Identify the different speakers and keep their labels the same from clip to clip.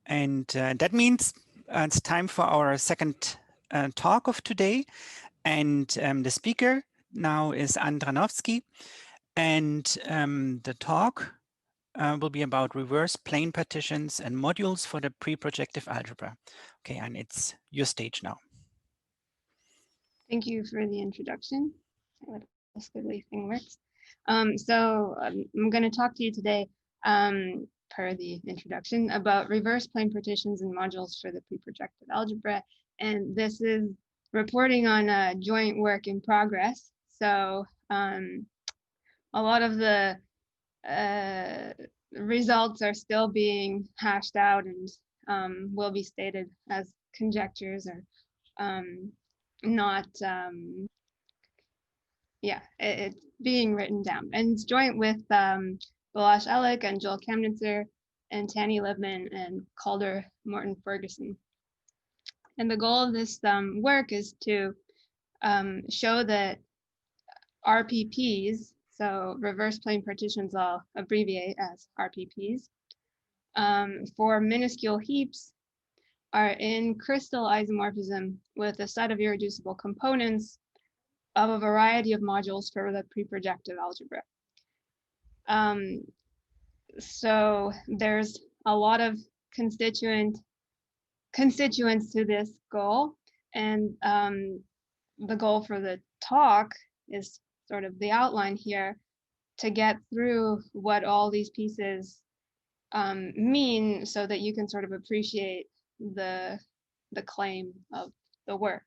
Speaker 1: And that means it's time for our second talk of today. And the speaker now is Dranowski. And the talk will be about reverse plane partitions and modules for the preprojective algebra. Okay, and it's your stage now.
Speaker 2: Thank you for the introduction. This goodly thing works. I'm going to talk to you today, per the introduction, about reverse plane partitions and modules for the preprojective algebra. And this is reporting on a joint work in progress. So a lot of the results are still being hashed out and will be stated as conjectures or not, it's being written down. And it's joint with Balazs Elek and Joel Kamnitzer and Tanny Libman and Calder Morton Ferguson. And the goal of this work is to show that RPPs, so reverse plane partitions, I'll abbreviate as RPPs, for minuscule heaps are in crystal isomorphism with a set of irreducible components of a variety of modules for the preprojective algebra. So there's a lot of constituents to this goal, and the goal for the talk is sort of the outline here to get through what all these pieces mean so that you can sort of appreciate the claim of the work.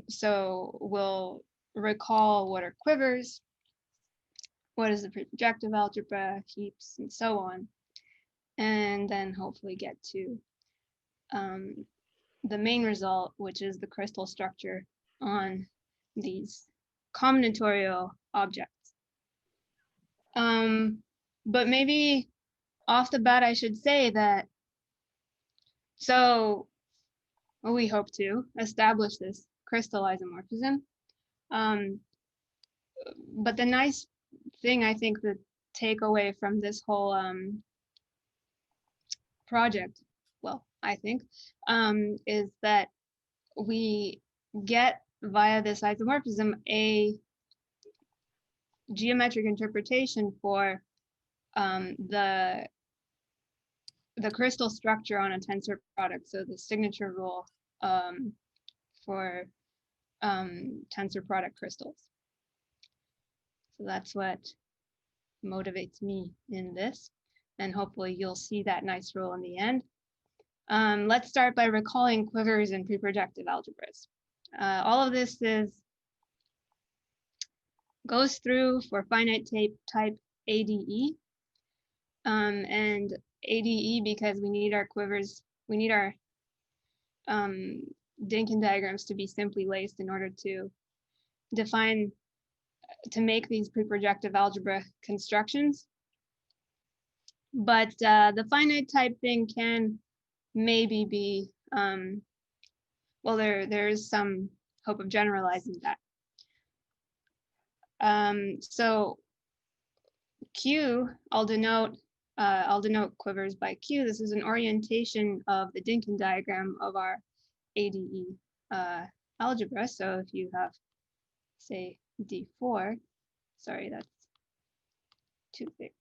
Speaker 2: So we'll recall what are quivers, what is the preprojective algebra, heaps, and so on, and then hopefully get to the main result, which is the crystal structure on these combinatorial objects. But maybe off the bat, I should say that, so we hope to establish this crystal isomorphism. But the nice thing, I think, the takeaway from this whole project, well, I think, is that we get via this isomorphism a geometric interpretation for the crystal structure on a tensor product. So the signature rule for tensor product crystals. So that's what motivates me in this, and hopefully you'll see that nice rule in the end. Let's start by recalling quivers and preprojective algebras. All of this goes through for finite type ADE, and ADE because we need our quivers, we need our Dynkin diagrams to be simply laced in order to make these preprojective algebra constructions. But the finite type thing can maybe be, well, there is some hope of generalizing that. So Q, I'll denote quivers by Q. This is an orientation of the Dynkin diagram of our ADE algebra. So if you have, say, D4, sorry, that's too thick.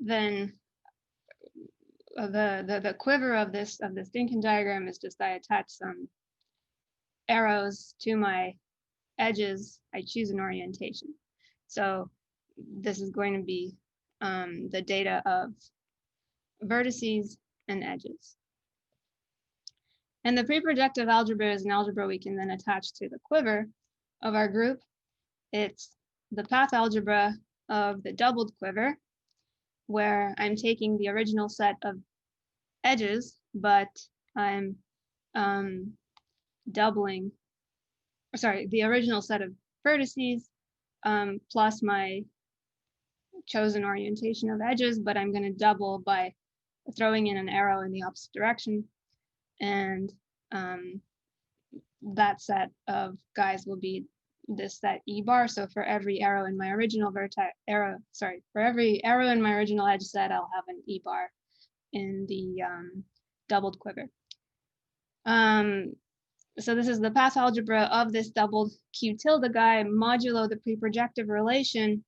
Speaker 2: Then the quiver of this Dynkin diagram is just I attach some arrows to my edges. I choose an orientation. So this is going to be the data of vertices and edges. And the preprojective algebra is an algebra we can then attach to the quiver of our group. It's the path algebra of the doubled quiver, where I'm taking the original set of edges, but I'm doubling, sorry, the original set of vertices plus my chosen orientation of edges, but I'm going to double by throwing in an arrow in the opposite direction. And that set of guys will be this set E bar. So for every arrow in my original for every arrow in my original edge set, I'll have an E bar in the doubled quiver. So this is the path algebra of this doubled Q tilde guy modulo the preprojective relation,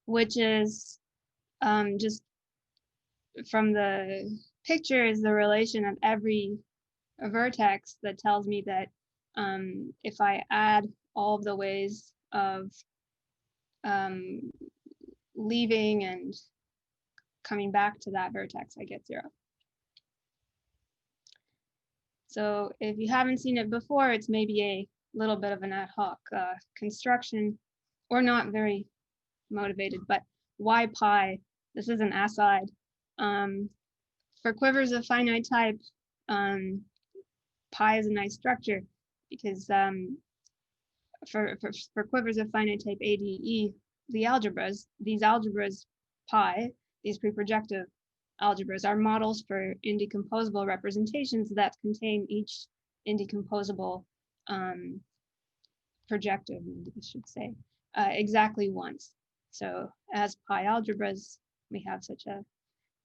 Speaker 2: which is just from the picture is the relation of every vertex that tells me that if I add all of the ways of leaving and coming back to that vertex, I get 0. So if you haven't seen it before, it's maybe a little bit of an ad hoc construction, or not very motivated, but why pi? This is an aside. For quivers of finite type, pi is a nice structure because for quivers of finite type ADE, the algebras, these algebras pi, these preprojective algebras are models for indecomposable representations that contain each indecomposable projective, I should say, exactly once. So as pi algebras, we have such a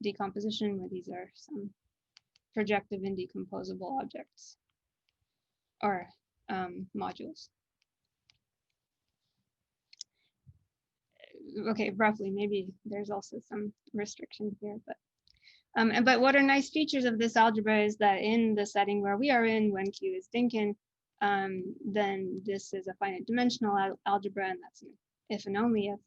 Speaker 2: decomposition where these are some projective indecomposable objects or modules. Okay, roughly, maybe there's also some restriction here, but what are nice features of this algebra is that in the setting where we are in, when Q is Dynkin, then this is a finite dimensional algebra, and that's an if and only if.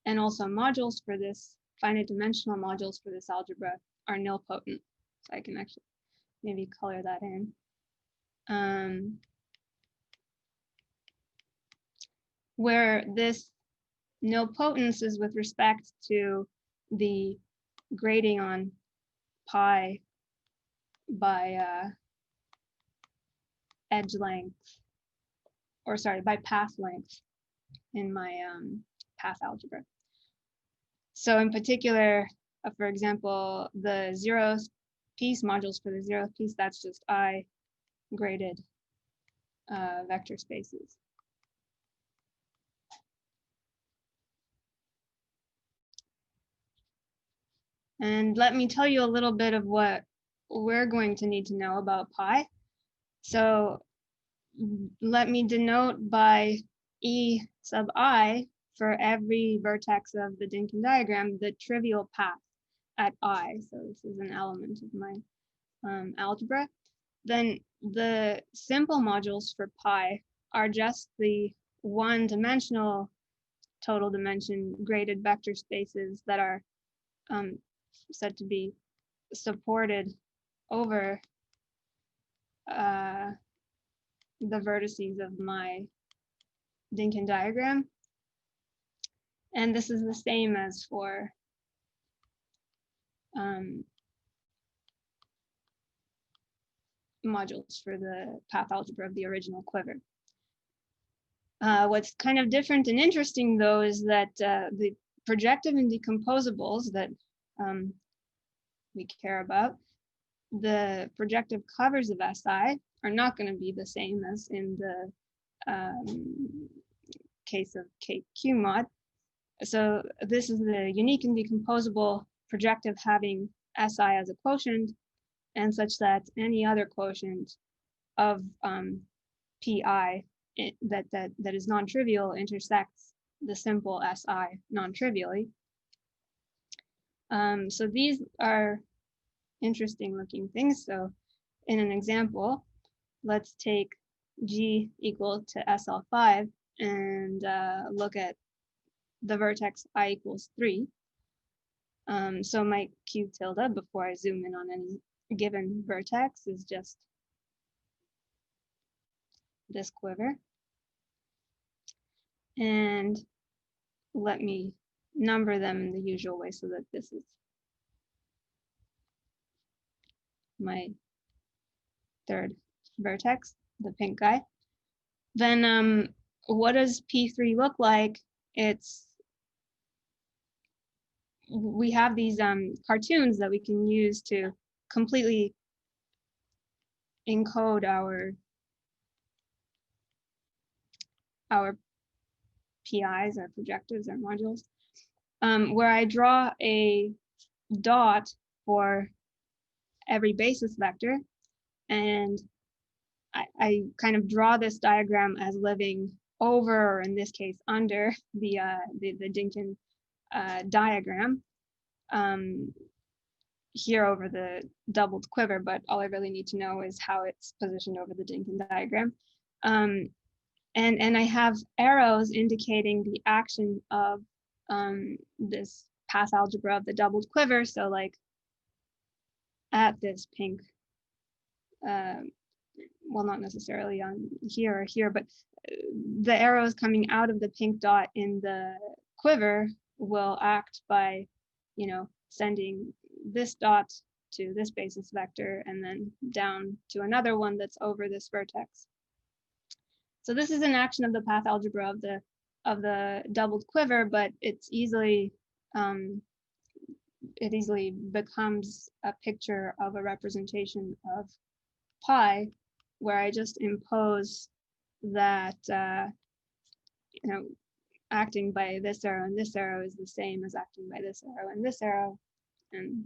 Speaker 2: And also modules for this, finite dimensional modules for this algebra are nilpotent. So I can actually maybe color that in. Where this nilpotence is with respect to the grading on pi by edge length, or sorry, by path length in my path algebra. So in particular, for example, the 0th piece, modules for the 0th piece, that's just I graded vector spaces. And let me tell you a little bit of what we're going to need to know about pi. So let me denote by E sub I for every vertex of the Dynkin diagram the trivial path at I. So this is an element of my algebra. Then the simple modules for pi are just the one-dimensional total dimension graded vector spaces that are said to be supported over the vertices of my Dynkin diagram. And this is the same as for modules for the path algebra of the original quiver. What's kind of different and interesting, though, is that the projective indecomposables that we care about, the projective covers of SI are not going to be the same as in the case of KQ mod. So this is the unique indecomposable projective having SI as a quotient, and such that any other quotient of PI that is non-trivial intersects the simple SI non-trivially. So these are interesting looking things. So in an example, let's take G equal to SL5 and look at the vertex I equals 3. So my Q tilde, before I zoom in on any given vertex, is just this quiver. And let me number them in the usual way so that this is my third vertex, the pink guy. Then what does P3 look like? We have these cartoons that we can use to completely encode our our PIs, our projectives, our modules, where I draw a dot for every basis vector, and I kind of draw this diagram as living over, or in this case, under the Dinkin diagram here over the doubled quiver, but all I really need to know is how it's positioned over the Dinkin diagram. And I have arrows indicating the action of this path algebra of the doubled quiver. So like at this pink, well, not necessarily on here or here, but the arrows coming out of the pink dot in the quiver will act by, you know, sending this dot to this basis vector and then down to another one that's over this vertex. So this is an action of the path algebra of the doubled quiver, but it's easily it easily becomes a picture of a representation of pi, where I just impose that you know, acting by this arrow and this arrow is the same as acting by this arrow and this arrow, and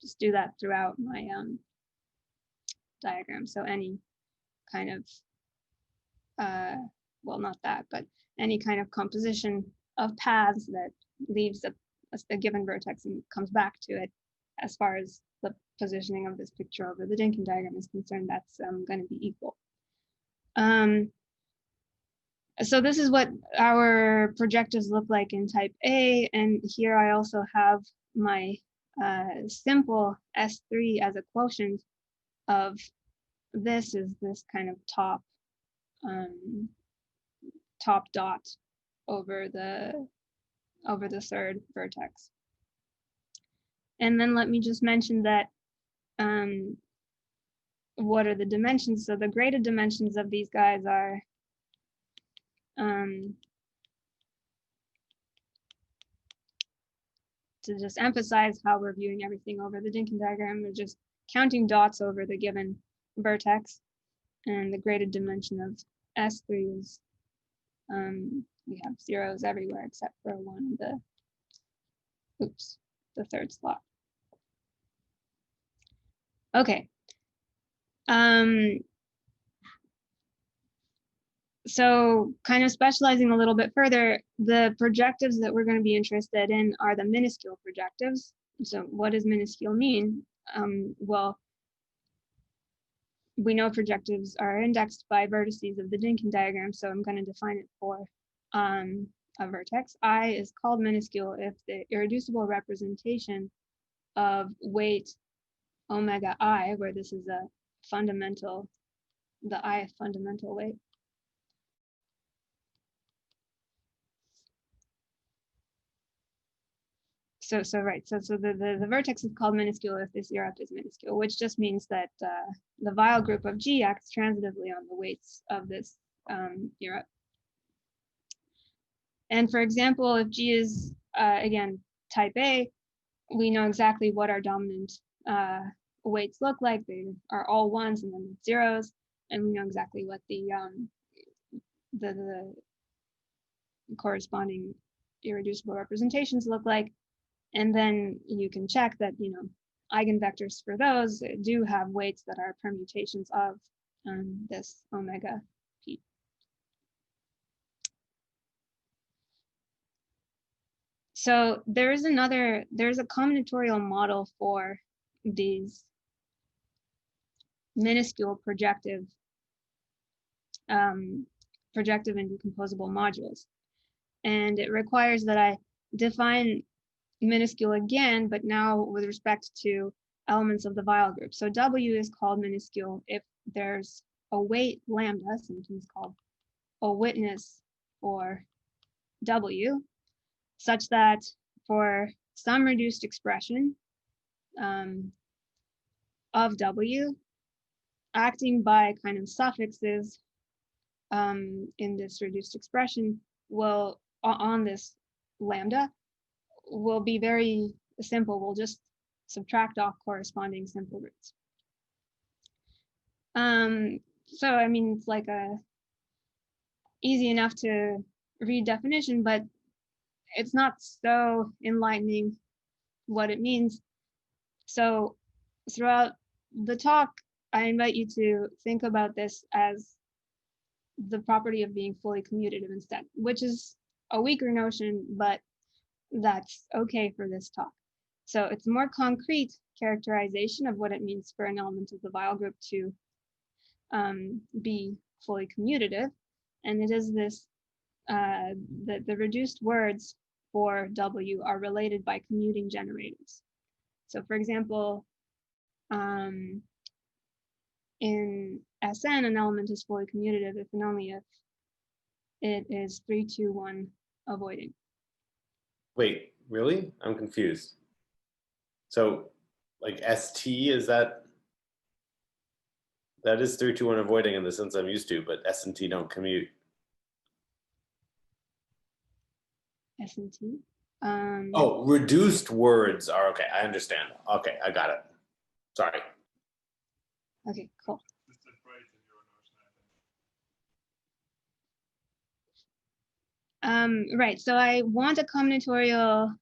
Speaker 2: just do that throughout my diagram. So any kind of well, not that, but any kind of composition of paths that leaves a given vertex and comes back to it, as far as the positioning of this picture over the Dinkin diagram is concerned, that's going to be equal. So this is what our projectives look like in type A, and here I also have my simple S3 as a quotient of this is this kind of top top dot over the third vertex. And then let me just mention that what are the dimensions? So the graded dimensions of these guys are to just emphasize how we're viewing everything over the Dinkin diagram, we're just counting dots over the given vertex, and the graded dimension of S3 is we have zeros everywhere except for one of the third slot. Okay. So kind of specializing a little bit further, the projectives that we're going to be interested in are the minuscule projectives. So what does minuscule mean? Well, we know projectives are indexed by vertices of the Dinkin diagram, so I'm going to define it for a vertex. I is called minuscule if the irreducible representation of weight omega I, where this is a fundamental, the I fundamental weight, So the vertex is called minuscule if this Europe is minuscule, which just means that the Weyl group of G acts transitively on the weights of this Europe. And for example, if G is, again, type A, we know exactly what our dominant weights look like. They are all ones and then zeros, and we know exactly what the corresponding irreducible representations look like. And then you can check that, you know, eigenvectors for those do have weights that are permutations of this omega p. So there's a combinatorial model for these minuscule projective and decomposable modules. And it requires that I define minuscule again, but now with respect to elements of the Weyl group. So W is called minuscule if there's a weight lambda, sometimes called a witness for W, such that for some reduced expression of W, acting by kind of suffixes in this reduced expression will, on this lambda, will be very simple. We'll just subtract off corresponding simple roots. So I mean, it's like easy enough to read definition, but it's not so enlightening what it means. So throughout the talk, I invite you to think about this as the property of being fully commutative instead, which is a weaker notion, but that's okay for this talk. So it's a more concrete characterization of what it means for an element of the Weyl group to be fully commutative. And it is this, the reduced words for W are related by commuting generators. So for example, in Sn, an element is fully commutative if and only if it is 3, 2, 1 avoiding.
Speaker 3: Wait, really? I'm confused. So like ST, is that is 3, 2, 1 avoiding in the sense I'm used to, but S and T don't commute.
Speaker 2: S and T?
Speaker 3: Oh, reduced words are okay. I understand. Okay, I got it. Sorry.
Speaker 2: Okay, cool. Right, so I want a combinatorial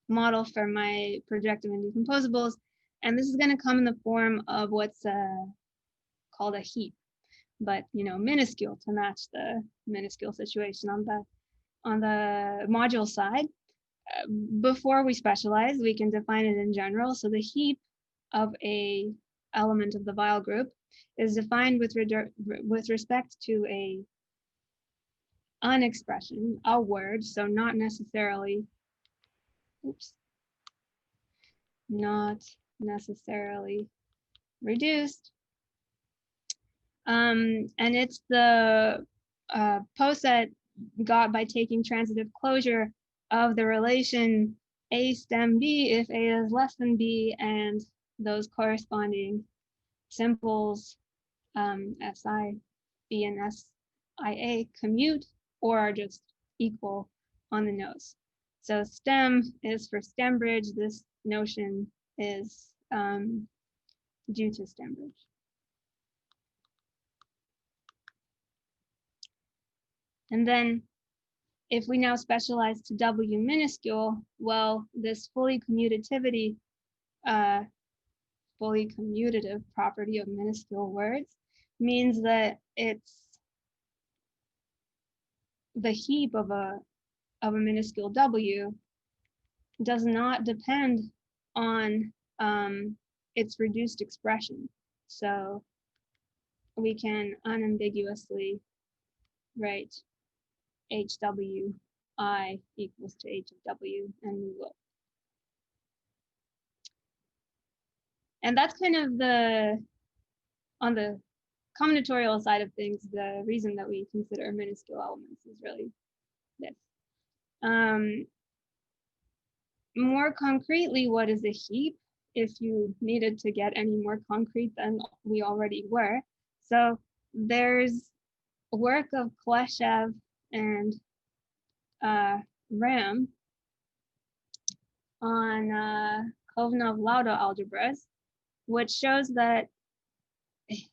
Speaker 2: model for my projective and decomposables, and this is going to come in the form of what's called a heap, but minuscule to match the minuscule situation on the module side. Before we specialize, we can define it in general. So the heap of a element of the Weyl group is defined with respect to an expression, a word, so not necessarily, not necessarily reduced. And it's the poset got by taking transitive closure of the relation A stem B if A is less than B, and those corresponding simples SI, B, and SIA commute or are just equal on the nose. So stem is for stem bridge. This notion is due to stem bridge. And then if we now specialize to W minuscule, well, this fully commutative property of minuscule words means that it's the heap of a minuscule W does not depend on its reduced expression. So we can unambiguously write HWI equals to H of W, and we will. And that's kind of on the combinatorial side of things, the reason that we consider minuscule elements is really this. More concretely, what is a heap? If you needed to get any more concrete than we already were. So there's work of Kleshev and Ram on Kovenov-Lauda algebras, which shows that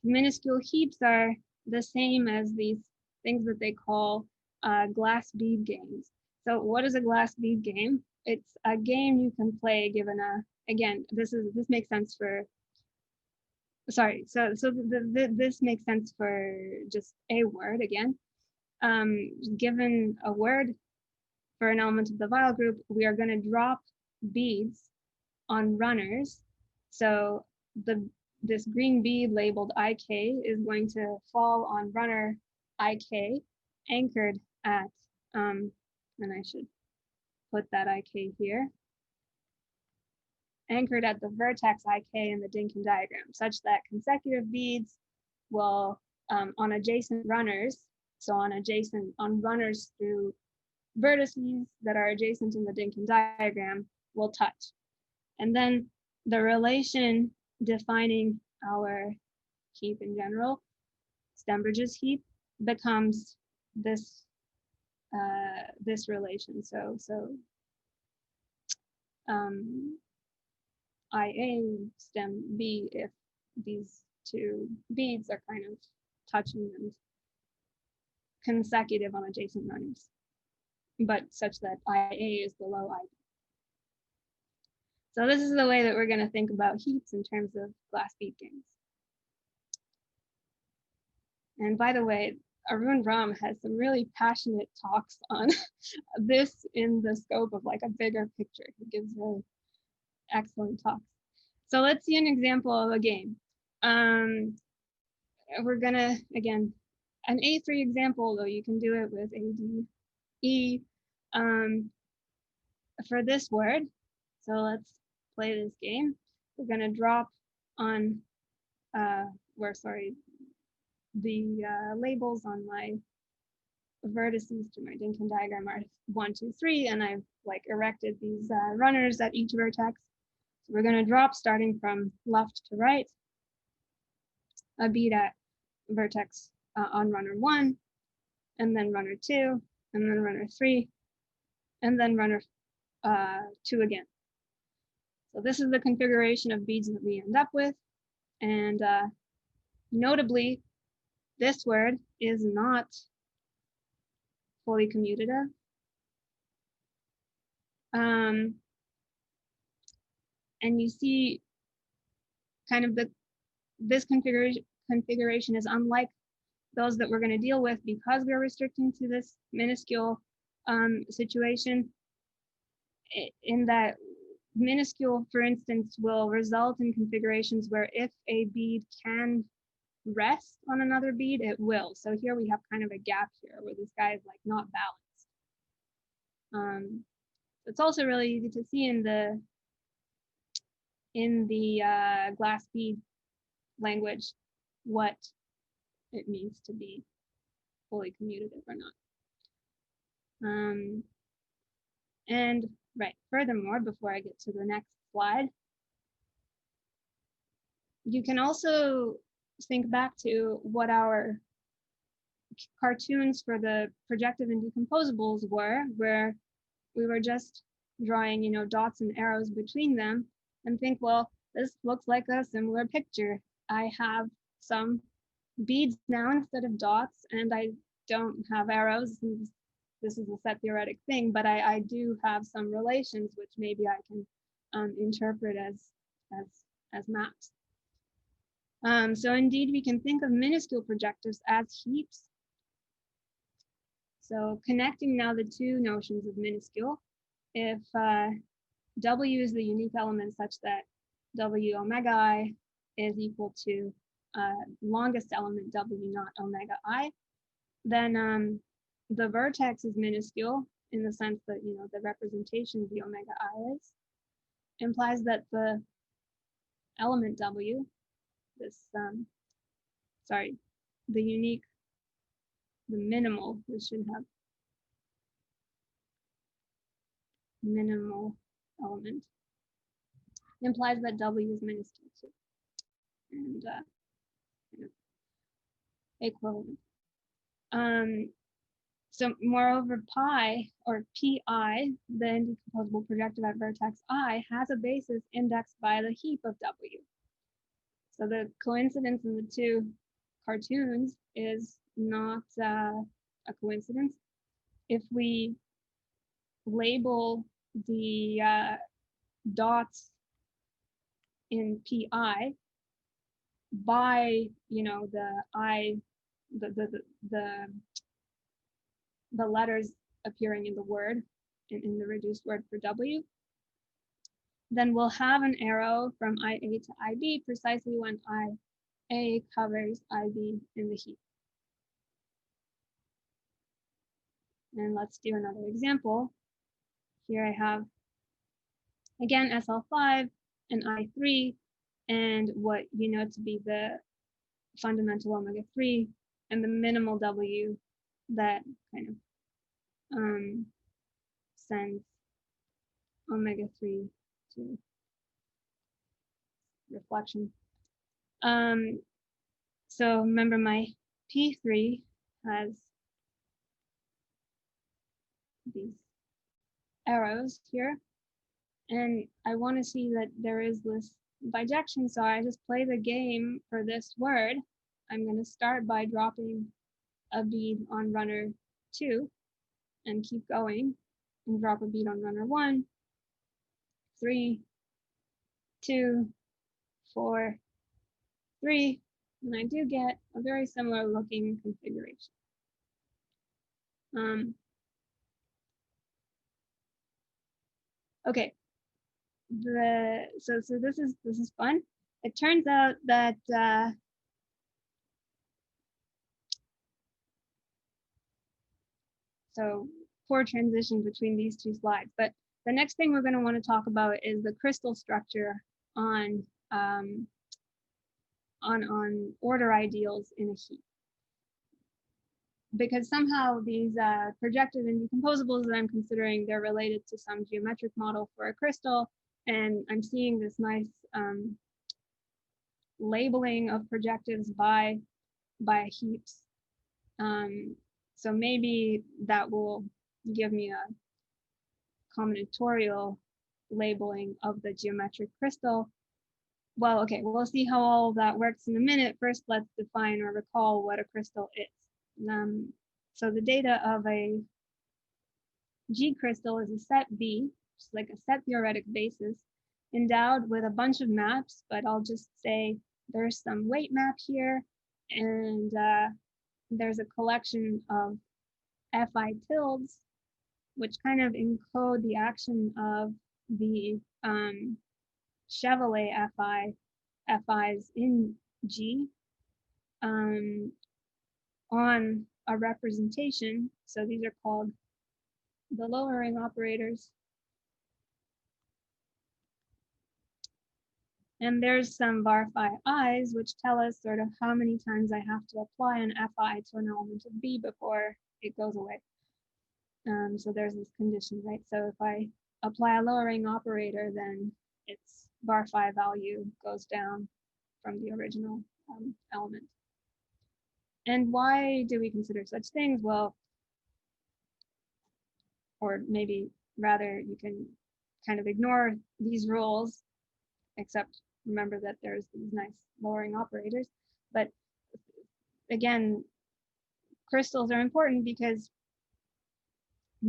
Speaker 2: minuscule heaps are the same as these things that they call glass bead games. So what is a glass bead game? It's a game you can play given again, this makes sense for, sorry, this makes sense for just a word again. Given a word for an element of the Weyl group, we are going to drop beads on runners. So this green bead labeled IK is going to fall on runner IK, anchored at, and I should put that IK here, anchored at the vertex IK in the Dynkin diagram, such that consecutive beads will, on adjacent runners, so on runners through vertices that are adjacent in the Dynkin diagram, will touch. And then the relation defining our heap in general, Stembridge's heap, becomes this this relation. So IA stem B if these two beads are kind of touching consecutive on adjacent runners, but such that IA is below IB. So this is the way that we're going to think about heaps in terms of glass bead games. And by the way, Arun Ram has some really passionate talks on this in the scope of like a bigger picture. He gives really excellent talks. So let's see an example of a game. We're gonna, again, an A3 example, though you can do it with A, D, E for this word. So let's play this game. We're gonna drop on, the labels on my vertices to my Dinkin diagram are 1, 2, 3, and I've like erected these runners at each vertex. So we're going to drop starting from left to right, a bead at vertex on runner 1, and then runner 2, and then runner 3, and then runner 2 again. So this is the configuration of beads that we end up with, and notably, this word is not fully commutative. And you see kind of this configuration is unlike those that we're going to deal with because we're restricting to this minuscule situation, in that minuscule, for instance, will result in configurations where if a bead can rest on another bead, it will. So here we have kind of a gap here where this guy is like not balanced. It's also really easy to see in the glass bead language what it means to be fully commutative or not. And right, furthermore, before I get to the next slide, you can also think back to what our cartoons for the projective and decomposables were, where we were just drawing, dots and arrows between them, and think, well, this looks like a similar picture. I have some beads now instead of dots, and I don't have arrows. This is a set theoretic thing, but I do have some relations which maybe I can interpret as maps. So indeed, we can think of minuscule projectives as heaps. So connecting now the two notions of minuscule, if W is the unique element such that W omega I is equal to longest element W naught omega I, then the vertex is minuscule in the sense that, the representation of the omega I is, implies that the element W, the minimal, we should have minimal element, implies that W is minuscule too, and equivalent. So moreover, pi or pi, the indecomposable projective at vertex I, has a basis indexed by the heap of W. So the coincidence in the two cartoons is not a coincidence. If we label the dots in pi by, the letters appearing in the word, in the reduced word for W, then we'll have an arrow from IA to IB precisely when IA covers IB in the heap. And let's do another example. Here I have, again, SL5 and I3, and what you know to be the fundamental omega 3 and the minimal W that kind of sends omega 3 to reflection. So remember, my P3 has these arrows here, and I want to see that there is this bijection, so I just play the game for this word. I'm going to start by dropping a bead on runner 2 and keep going and drop a bead on runner 1, 3, 2, 4, 3, and I do get a very similar looking configuration. Okay, so this is fun. It turns out that so poor transition between these two slides, but the next thing we're going to want to talk about is the crystal structure on order ideals in a heap. Because somehow these projective and decomposables that I'm considering, they're related to some geometric model for a crystal, and I'm seeing this nice labeling of projectives by heaps. So maybe that will give me a combinatorial labeling of the geometric crystal. Well, okay, we'll see how all of that works in a minute. First, let's define or recall what a crystal is. So the data of a G crystal is a set V, just like a set theoretic basis, endowed with a bunch of maps, but I'll just say there's some weight map here, and there's a collection of Fi tildes, which kind of encode the action of the Chevrolet Fi's in G on a representation. So these are called the lowering operators. And there's some var phi i's, which tell us sort of how many times I have to apply an Fi to an element of B before it goes away. So there's this condition, right? So if I apply a lowering operator, then its var phi value goes down from the original element. And why do we consider such things? Well, or maybe rather you can kind of ignore these rules, except remember that there's these nice lowering operators. But again, crystals are important because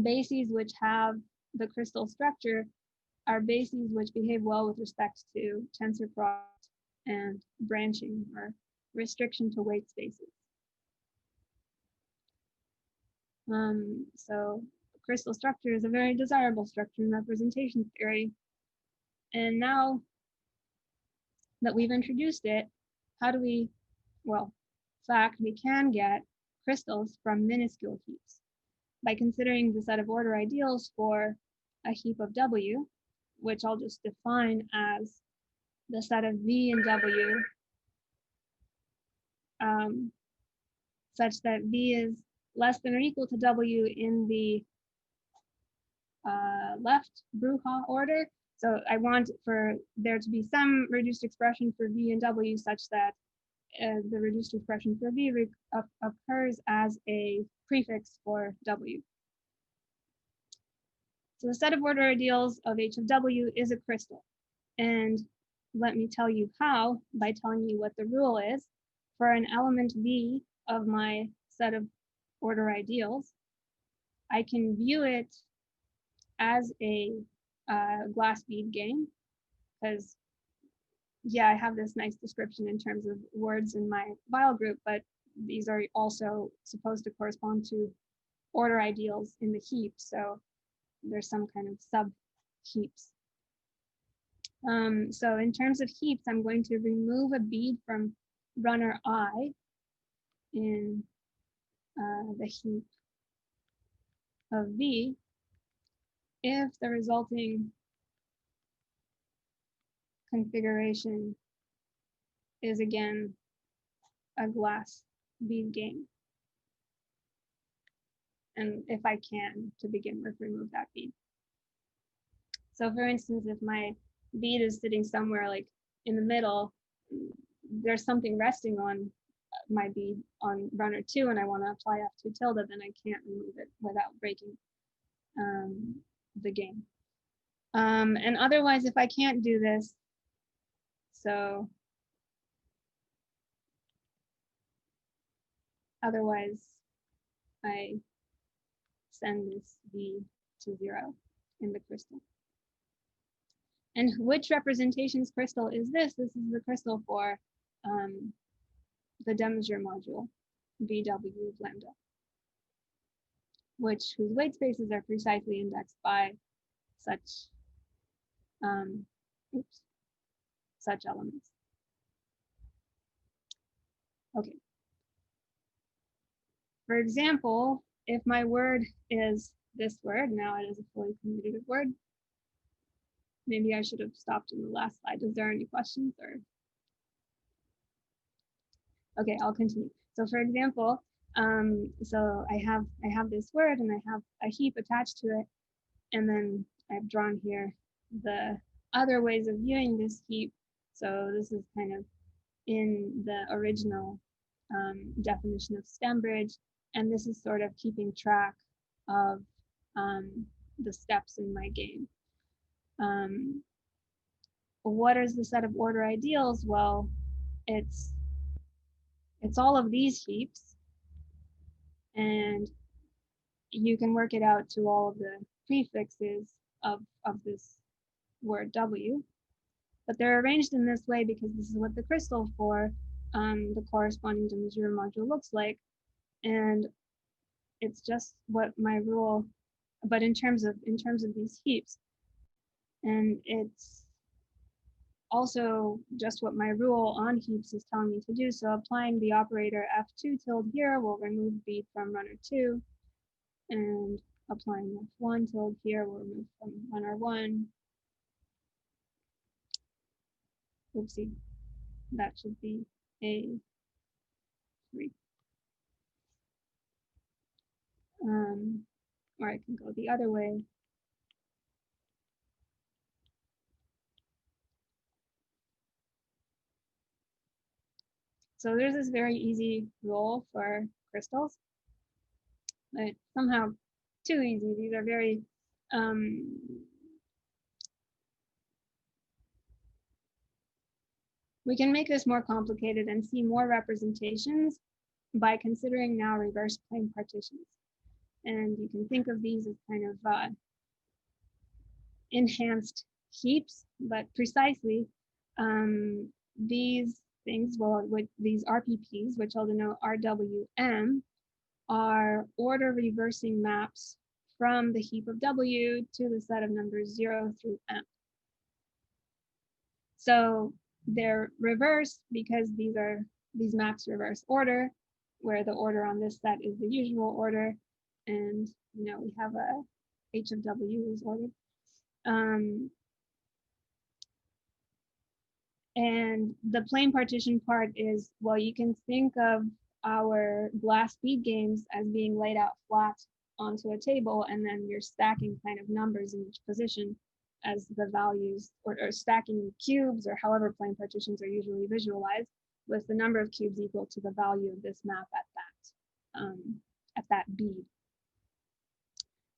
Speaker 2: bases which have the crystal structure are bases which behave well with respect to tensor product and branching or restriction to weight spaces. So crystal structure is a very desirable structure in representation theory. And now that we've introduced it, how do we, well, in fact, we can get crystals from minuscule heaps by considering the set of order ideals for a heap of W, which I'll just define as the set of V and W such that V is less than or equal to W in the left Bruja order. So I want for there to be some reduced expression for V and W such that the reduced expression for V occurs as a prefix for W. So the set of order ideals of H of W is a crystal. And let me tell you how by telling you what the rule is. For an element V of my set of order ideals, I can view it as a glass bead game, because yeah, I have this nice description in terms of words in my file group, but these are also supposed to correspond to order ideals in the heap. So there's some kind of sub heaps. So in terms of heaps, I'm going to remove a bead from runner I in the heap of V if the resulting configuration is again a glass bead game. And if I can, to begin with, remove that bead. So for instance, if my bead is sitting somewhere like in the middle, there's something resting on my bead on runner 2 and I want to apply F2 tilde, then I can't remove it without breaking the game. And otherwise, if I can't do this, so otherwise, I send this V to 0 in the crystal. And which representations crystal is this? This is the crystal for the de Mesure module, VW of lambda, whose weight spaces are precisely indexed by such such elements. Okay. For example, if my word is this word, now it is a fully commutative word. Maybe I should have stopped in the last slide. Is there any questions or? Okay, I'll continue. So for example, so I have this word and I have a heap attached to it, and then I've drawn here the other ways of viewing this heap. So this is kind of in the original definition of Stembridge, and this is sort of keeping track of the steps in my game. What is the set of order ideals? Well, it's all of these heaps, and you can work it out to all of the prefixes of this word W. But they're arranged in this way because this is what the crystal for the corresponding de Mesure module looks like. And it's just what my rule, but in terms of these heaps. And it's also just what my rule on heaps is telling me to do. So applying the operator F2 tilde here will remove B from runner 2. And applying F1 tilde here will remove from runner 1. Oopsie, that should be A3. Or I can go the other way. So there's this very easy rule for crystals, but somehow too easy. These are very we can make this more complicated and see more representations by considering now reverse plane partitions. And you can think of these as kind of enhanced heaps, but precisely these things, well, with these RPPs, which I'll denote RWM, are order reversing maps from the heap of W to the set of numbers 0 through M. So they're reversed because these maps reverse order, where the order on this set is the usual order, and we have a H of W is ordered. And the plane partition part is, well, you can think of our glass speed games as being laid out flat onto a table, and then you're stacking kind of numbers in each position as the values, or stacking cubes, or however plane partitions are usually visualized, with the number of cubes equal to the value of this map at that bead.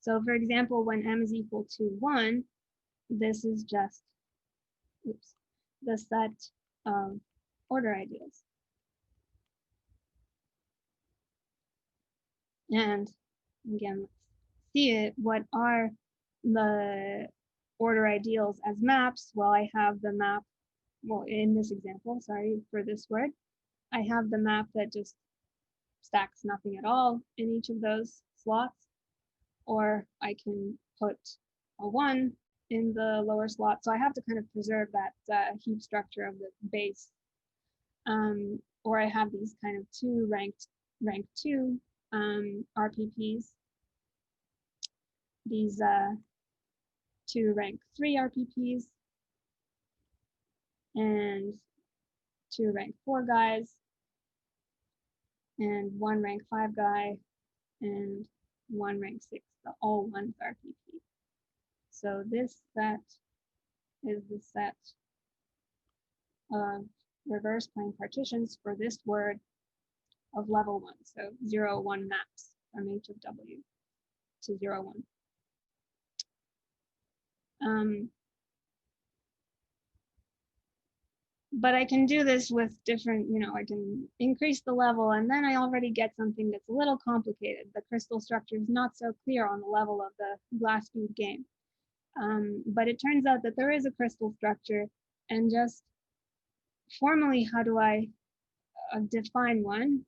Speaker 2: So for example, when M is equal to 1, this is just, the set of order ideals. And again, let's see it. What are the order ideals as maps? Well, I have the map, well, in this example, sorry for this word, I have the map that just stacks nothing at all in each of those slots, or I can put a 1 in the lower slot. So I have to kind of preserve that heap structure of the base. Or I have these kind of two rank 2 RPPs, these 2 rank 3 RPPs, and 2 rank 4 guys, and 1 rank 5 guy, and 1 rank 6, the all 1s RPP. So this set is the set of reverse plane partitions for this word of level 1. So 0, 1 maps from H of W to 0, 1. but I can do this with different, I can increase the level, and then I already get something that's a little complicated. The crystal structure is not so clear on the level of the glass bead game. But it turns out that there is a crystal structure, and just formally, how do I define one?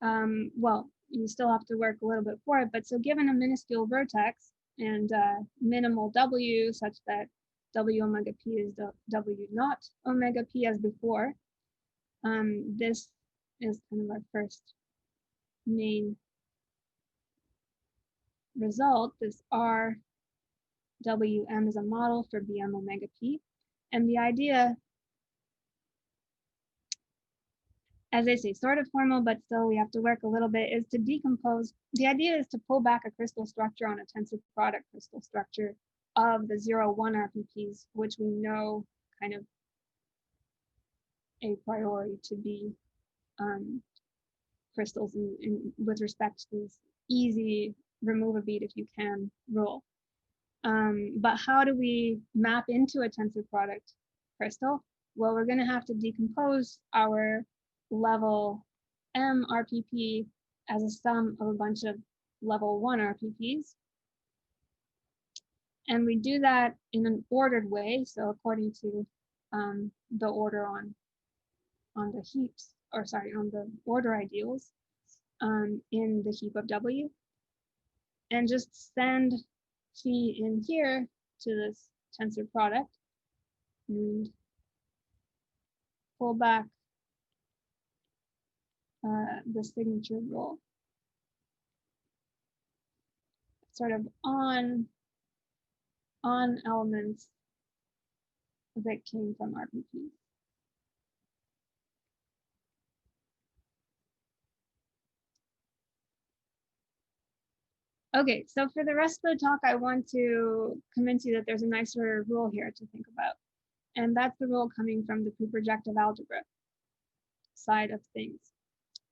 Speaker 2: Well, you still have to work a little bit for it, but so given a minuscule vertex and minimal W such that W omega P is W naught omega P as before, this is kind of our first main result. This RWM is a model for BM omega P. And the idea, as I say, sort of formal, but still we have to work a little bit, is to decompose. The idea is to pull back a crystal structure on a tensor product crystal structure of the 0, 1 RPPs, which we know kind of a priori to be crystals with respect to this easy remove a bead if you can rule. But how do we map into a tensor product crystal? Well, we're going to have to decompose our level M RPP as a sum of a bunch of level 1 RPPs. And we do that in an ordered way. So according to the order on the heaps, or sorry, on the order ideals in the heap of W. And just send phi in here to this tensor product and pull back the signature rule sort of on elements that came from RPP. Okay, so for the rest of the talk, I want to convince you that there's a nicer rule here to think about. And that's the rule coming from the preprojective algebra side of things.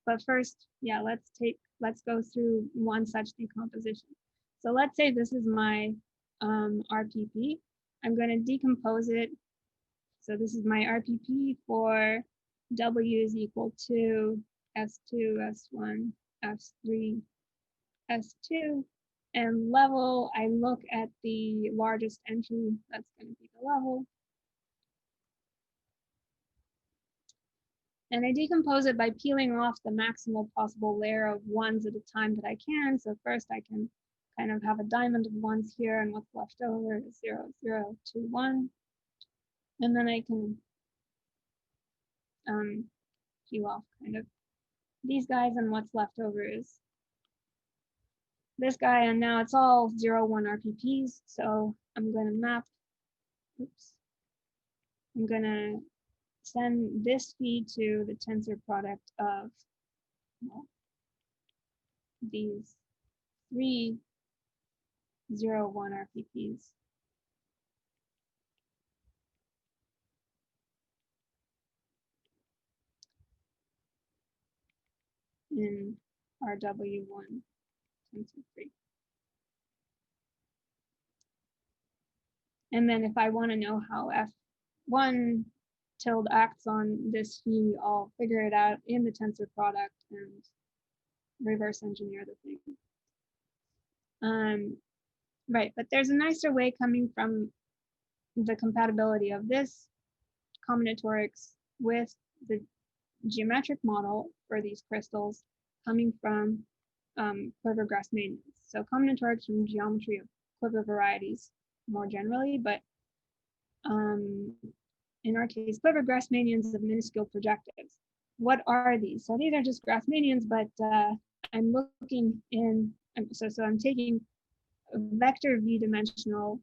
Speaker 2: But first, yeah, let's go through one such decomposition. So let's say this is my RPP. I'm going to decompose it. So this is my RPP for W is equal to S2, S1, S3, S2. And level, I look at the largest entry, that's going to be the level. And I decompose it by peeling off the maximal possible layer of ones at a time that I can. So first I can kind of have a diamond of ones here, and what's left over is 0, 0, 2, 1. And then I can peel off kind of these guys, and what's left over is this guy, and now it's all 0, 1 RPPs. So I'm going to map, I'm going to send this feed to the tensor product of these 3 0, 1 RPPs. In RW1 tensor 3. And then if I want to know how F1 tilde acts on this phi, I'll figure it out in the tensor product and reverse engineer the thing. Right, but there's a nicer way coming from the compatibility of this combinatorics with the geometric model for these crystals coming from quiver Grassmannians. So combinatorics from geometry of quiver varieties more generally, but in our case, quiver Grassmannians of minuscule projectives. What are these? So these are just Grassmannians, but I'm looking in, so I'm taking vector v-dimensional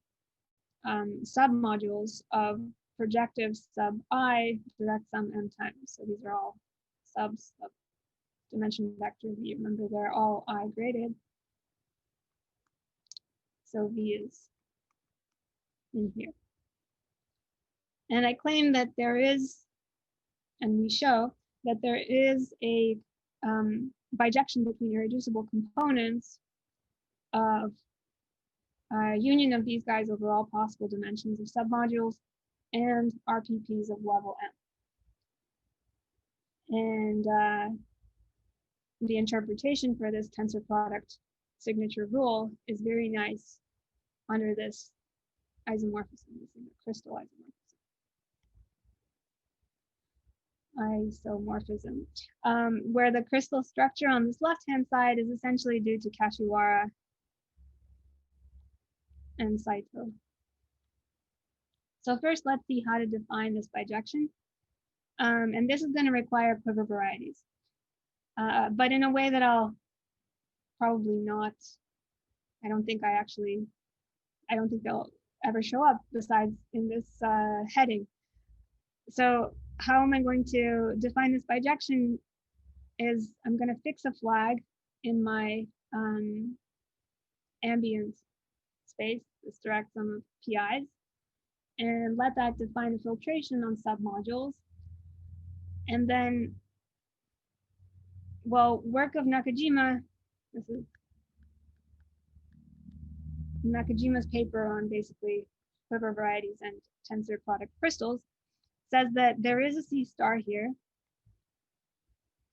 Speaker 2: submodules of projectives sub I direct sum m times. So these are all subs of dimension vector v. Remember, they're all I graded. So v is in here. And I claim that there is, and we show that there is a bijection between irreducible components of union of these guys over all possible dimensions of submodules and RPPs of level M. And the interpretation for this tensor product signature rule is very nice under this isomorphism, this crystal isomorphism, where the crystal structure on this left-hand side is essentially due to Kashiwara and Saito. So first, let's see how to define this bijection. And this is going to require quiver varieties, but in a way that I'll probably not, I don't think they'll ever show up besides in this heading. So how am I going to define this bijection is I'm going to fix a flag in my ambient space, this direct sum of PIs, and let that define the filtration on submodules. And then, well, work of Nakajima, this is Nakajima's paper on basically quiver varieties and tensor product crystals, says that there is a C star here.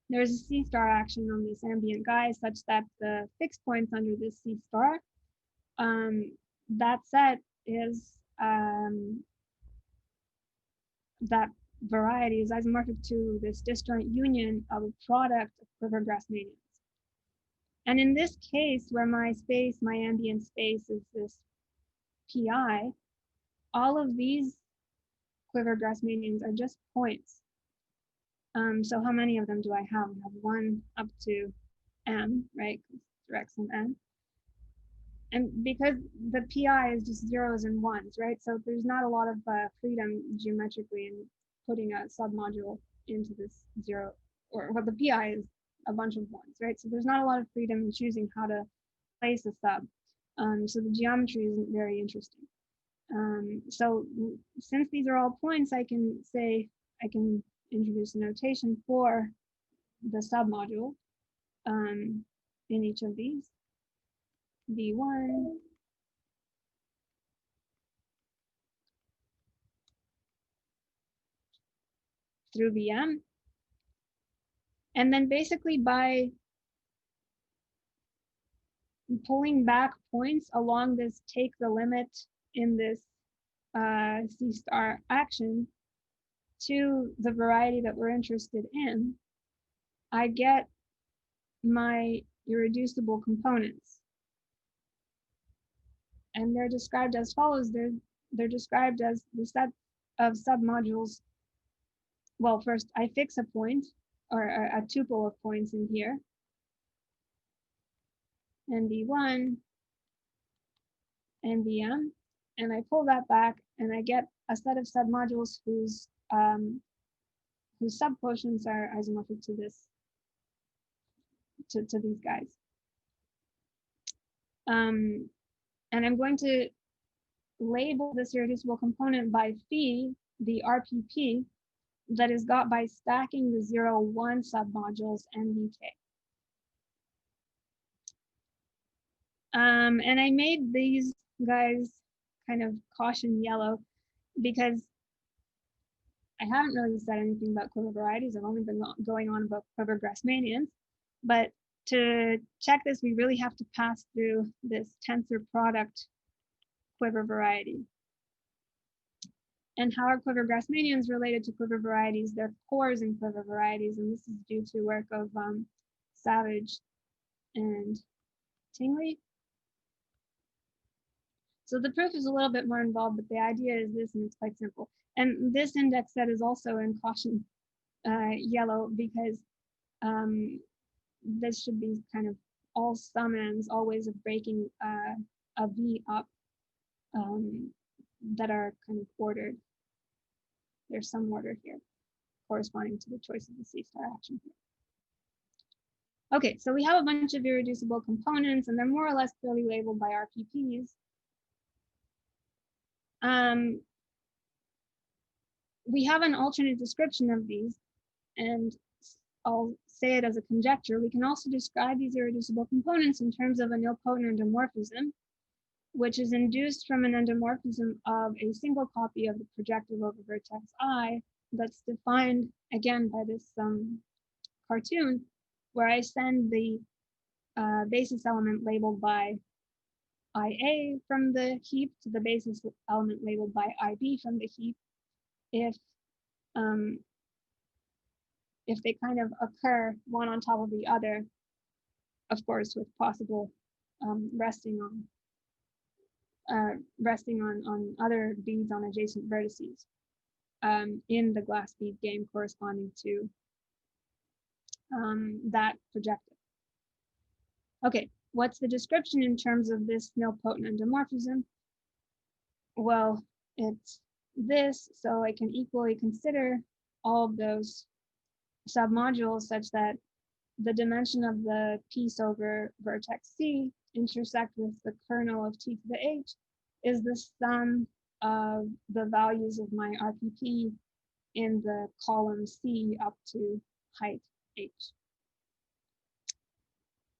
Speaker 2: There's a C star action on this ambient guy such that the fixed points under this C star, that set is that variety is isomorphic to this disjoint union of a product of quiver Grassmannians. And in this case, where my space, my ambient space is this PI, all of these quiver Grassmannians are just points. So how many of them do I have? I have 1 up to M, right? Direct sum M. And because the PI is just zeros and ones, right? So there's not a lot of freedom geometrically in putting a submodule into this zero, or what the PI is a bunch of ones, right? So there's not a lot of freedom in choosing how to place a sub. So the geometry isn't very interesting. So since these are all points, I can introduce a notation for the submodule in each of these. V1 through VM. And then basically by pulling back points along this take the limit in this C star action to the variety that we're interested in, I get my irreducible components. And they're described as follows. They're described as the set of submodules. Well, first I fix a point or a tuple of points in here. NV1, NVM, and I pull that back and I get a set of submodules whose subquotients are isomorphic to this, to these guys. And I'm going to label this irreducible component by phi, the RPP, that is got by stacking the 0, 1 submodules NVK. And I made these guys kind of caution yellow because I haven't really said anything about quiver varieties. I've only been going on about quiver Grassmannians. But to check this, we really have to pass through this tensor product quiver variety. And how are quiver Grassmannians related to quiver varieties? They're cores in quiver varieties, and this is due to work of Savage and Tingley. So the proof is a little bit more involved, but the idea is this, and it's quite simple. And this index set is also in caution yellow because this should be kind of all sum ends, all ways of breaking a V up that are kind of ordered. There's some order here corresponding to the choice of the C star action here. Okay, so we have a bunch of irreducible components and they're more or less clearly labeled by RPPs. We have an alternate description of these, and I'll say it as a conjecture. We can also describe these irreducible components in terms of a nilpotent endomorphism, which is induced from an endomorphism of a single copy of the projective over vertex I that's defined again by this cartoon, where I send the basis element labeled by IA from the heap to the basis element labeled by IB from the heap if they kind of occur one on top of the other, of course, with possible resting on other beads on adjacent vertices in the glass bead game corresponding to that projective. Okay, what's the description in terms of this nilpotent endomorphism? Well, it's this, so I can equally consider all of those submodules such that the dimension of the piece over vertex C intersect with the kernel of T to the H is the sum of the values of my RPP in the column C up to height H.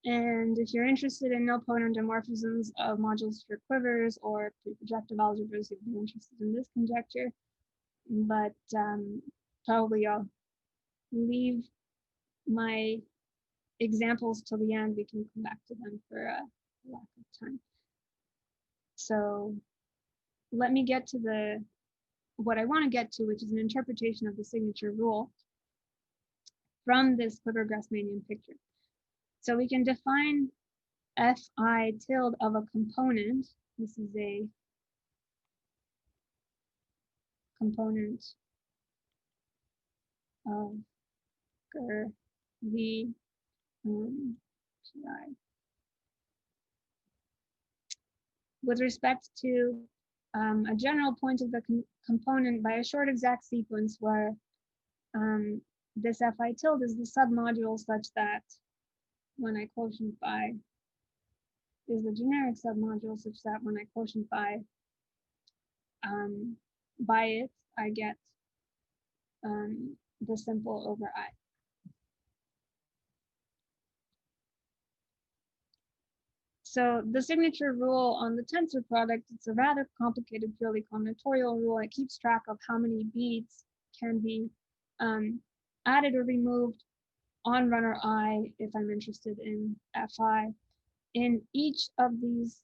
Speaker 2: And if you're interested in nilpotent endomorphisms of modules for quivers or preprojective algebras, you'd be interested in this conjecture. But probably I'll leave my examples till the end. We can come back to them for a lack of time. So let me get to what I want to get to, which is an interpretation of the signature rule from this Quiver-Grassmannian picture. So we can define fi tilde of a component. This is a component of v pi with respect to a general point of the component by a short exact sequence where this fi tilde is the submodule such that when I quotient phi is the generic submodule such that when I quotient phi by it, I get the simple over I. So the signature rule on the tensor product, it's a rather complicated, purely combinatorial rule. It keeps track of how many beads can be added or removed on runner I, if I'm interested in Fi, in each of these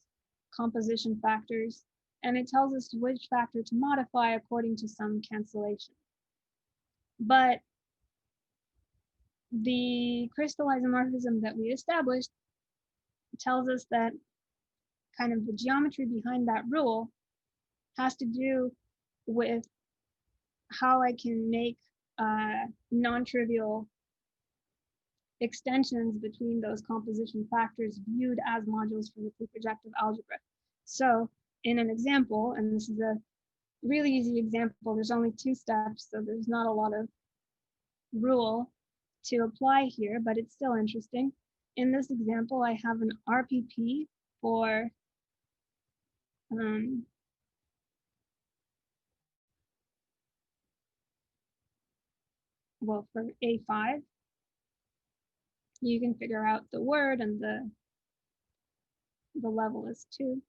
Speaker 2: composition factors, and it tells us which factor to modify according to some cancellation. But the crystal isomorphism that we established tells us that kind of the geometry behind that rule has to do with how I can make non-trivial extensions between those composition factors viewed as modules for the preprojective algebra. So in an example, and this is a really easy example, there's only 2 steps, so there's not a lot of rule to apply here, but it's still interesting. In this example, I have an RPP for well, for A5. You can figure out the word, and the level is 2.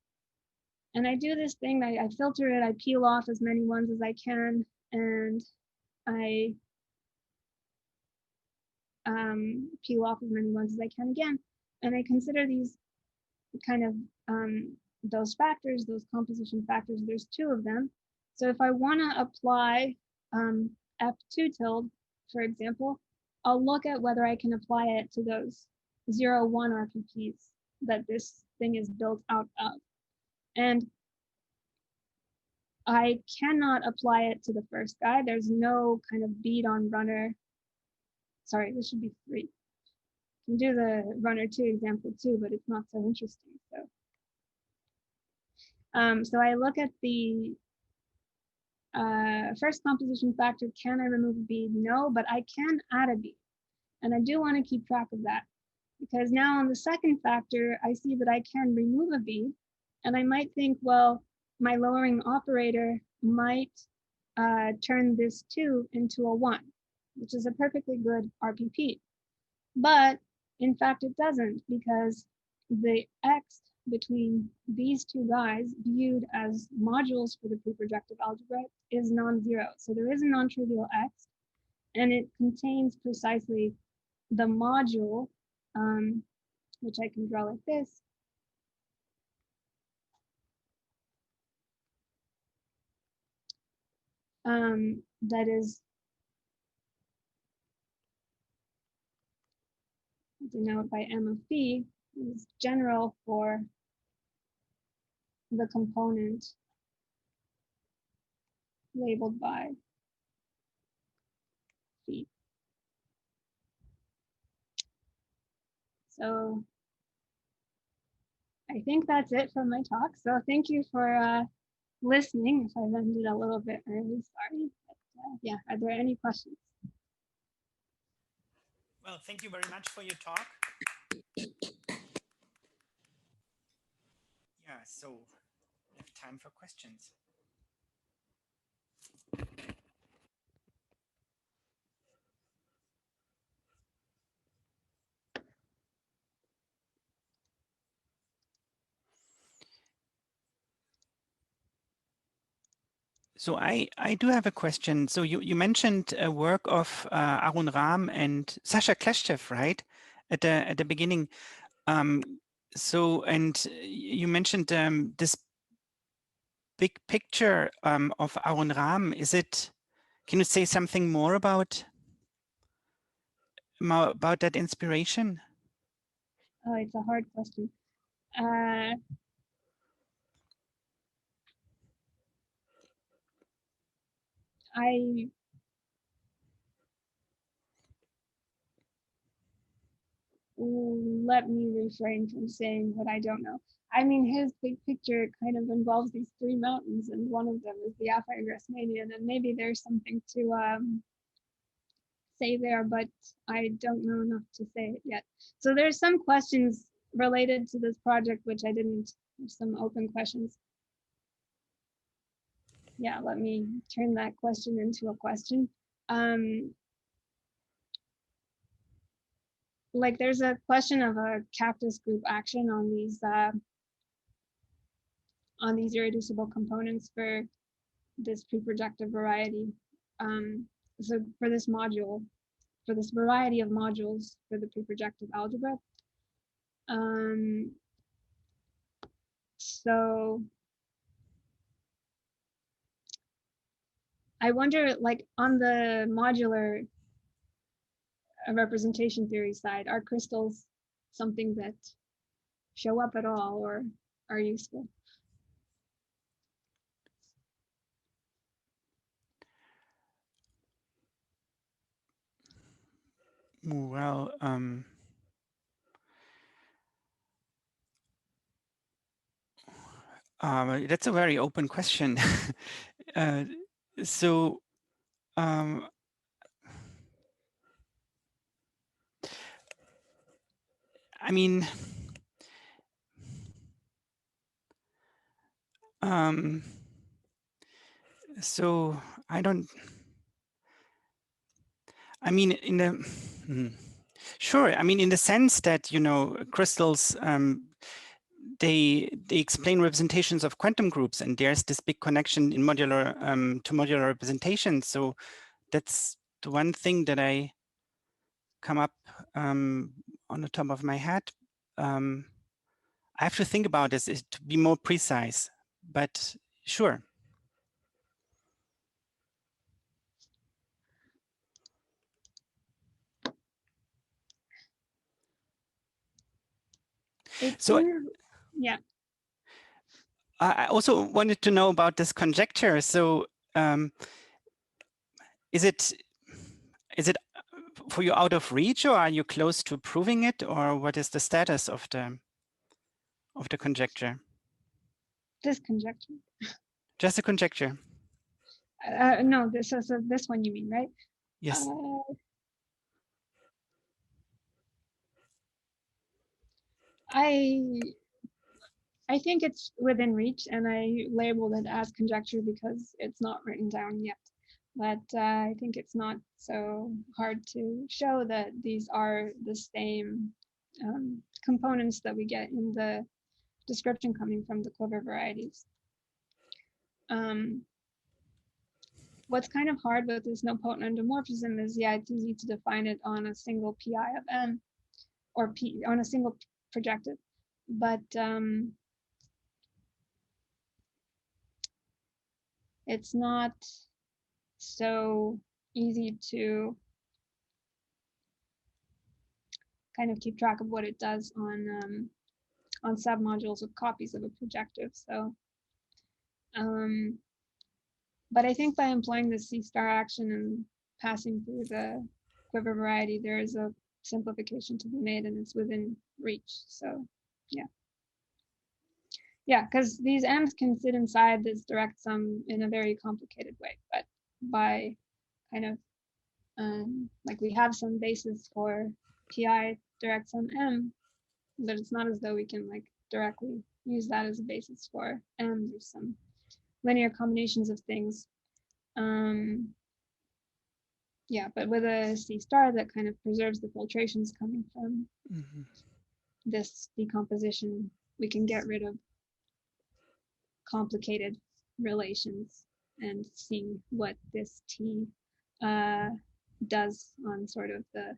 Speaker 2: And I do this thing, I filter it, I peel off as many ones as I can, and I peel off as many ones as I can again. And I consider these kind of those factors, those composition factors, there's 2 of them. So if I want to apply F2 tilde, for example, I'll look at whether I can apply it to those 0, 1 RPPs that this thing is built out of. And I cannot apply it to the first guy. There's no kind of bead on runner. Sorry, this should be 3. You can do the runner 2 example too, but it's not so interesting. So I look at the first composition factor. Can I remove a bead? No, but I can add a bead. And I do want to keep track of that, because now on the second factor, I see that I can remove a bead. And I might think, well, my lowering operator might turn this 2 into a 1, which is a perfectly good RPP. But in fact, it doesn't, because the X between these two guys viewed as modules for the preprojective algebra is non-zero. So there is a non-trivial x, and it contains precisely the module, which I can draw like this. That is denoted by M of phi, is general for the component labeled by phi. So I think that's it for my talk. So thank you for listening. If I've ended a little bit early, sorry. But, yeah, are there any questions?
Speaker 1: Well, thank you very much for your talk. Yeah, so we have time for questions. So I do have a question. So you mentioned a work of Aaron Ram and Sasha Kleshchev, right? At the beginning. So and you mentioned this big picture of Aaron Ram. Is it? Can you say something more about that inspiration?
Speaker 2: Oh, it's a hard question. Let me refrain from saying what I don't know. I mean, his big picture kind of involves these three mountains, and one of them is the Afro-Grassmanian, and maybe there's something to say there, but I don't know enough to say it yet. So there's some questions related to this project, which I didn't, there's some open questions. Yeah, let me turn that question into a question. Like there's a question of a cactus group action on these irreducible components for this preprojective variety. So for this module, for this variety of modules for the preprojective algebra. So I wonder, like on the modular representation theory side, are crystals something that show up at all or are useful?
Speaker 1: Well, that's a very open question. So, I mean, so I don't. I mean, in the sure. I mean, in the sense that crystals. They explain representations of quantum groups, and there's this big connection in modular to modular representations. So that's the one thing that I come up on the top of my head. I have to think about this to be more precise, but sure. So
Speaker 2: yeah.
Speaker 1: I also wanted to know about this conjecture. So is it for you out of reach, or are you close to proving it, or what is the status of the conjecture?
Speaker 2: This conjecture.
Speaker 1: Just a conjecture.
Speaker 2: No, this is this one you mean, right?
Speaker 1: Yes.
Speaker 2: I think it's within reach, and I labeled it as conjecture because it's not written down yet. But I think it's not so hard to show that these are the same components that we get in the description coming from the quiver varieties. What's kind of hard with this nilpotent endomorphism is, yeah, it's easy to define it on a single PI of M, or P on a single projective, but it's not so easy to kind of keep track of what it does on submodules with copies of a projective. So, but I think by employing the C star action and passing through the quiver variety, there is a simplification to be made, and it's within reach. So, yeah. Yeah, because these M's can sit inside this direct sum in a very complicated way, but by kind of like we have some basis for PI direct sum M, but it's not as though we can like directly use that as a basis for M. There's some linear combinations of things. Yeah, but with a C star that kind of preserves the filtrations coming from this decomposition, we can get rid of complicated relations and see what this T does on sort of the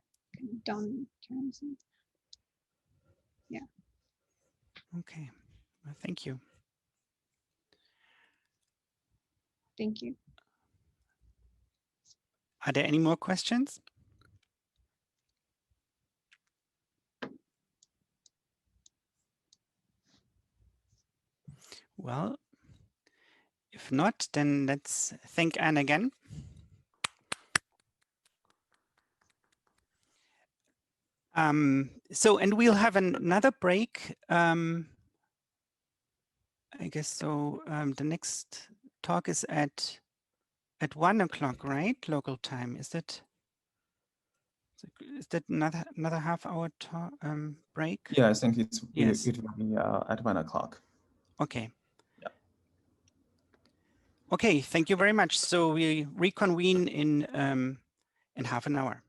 Speaker 2: dominant terms. Yeah.
Speaker 1: Okay, well, thank you.
Speaker 2: Thank you.
Speaker 1: Are there any more questions? Well, if not, then let's thank Anne again. And we'll have another break. I guess so. The next talk is at 1 o'clock, right? Local time. Is that another half-hour break?
Speaker 4: Yeah, I think it will be at 1 o'clock.
Speaker 1: Okay.
Speaker 4: Yeah.
Speaker 1: Okay. Thank you very much. So we reconvene in half an hour.